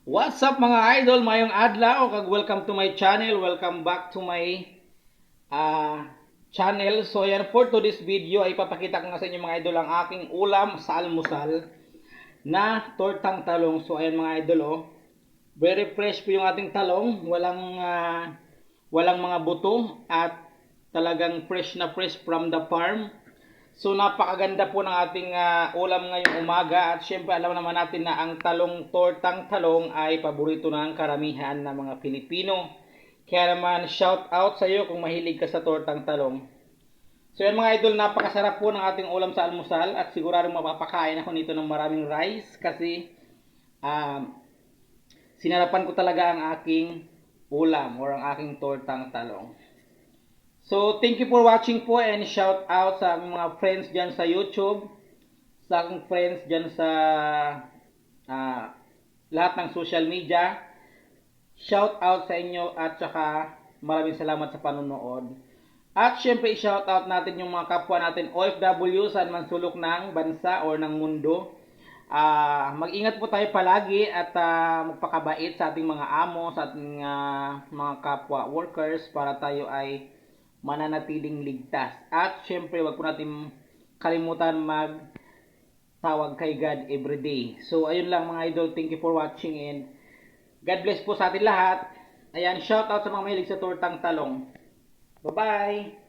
What's up mga idol? Mayong adlaw kag welcome to my channel. Welcome back to my channel. So yan for today's video ay ipapakita ko nga sa inyo mga idol ang aking ulam sa almusal na tortang talong. So ayan mga idol oh. Very fresh po yung ating talong. Walang mga buto at talagang fresh na fresh from the farm. So napakaganda po ng ating ulam ngayong umaga at syempre alam naman natin na ang tortang talong ay paborito ng karamihan ng mga Pilipino. Kaya naman shout out sa iyo kung mahilig ka sa tortang talong. So yan mga idol, napakasarap po ng ating ulam sa almusal at siguradong mapapakain ako nito ng maraming rice kasi sinarapan ko talaga ang aking ulam or ang aking tortang talong. So, thank you for watching po and shout out sa mga friends dyan sa YouTube, sa aking friends dyan sa lahat ng social media. Shout out sa inyo at saka maraming salamat sa panonood. At syempre, shout out natin yung mga kapwa natin OFW saan man sulok ng bansa or ng mundo. Mag-ingat po tayo palagi at magpakabait sa ating mga amo, sa ating mga kapwa workers para tayo ay mananatiling ligtas. At syempre, wag po natin kalimutan tawag kay God everyday. So, ayun lang mga idol. Thank you for watching and God bless po sa atin lahat. Ayan, shout out sa mga mahilig sa tortang talong. Bye-bye!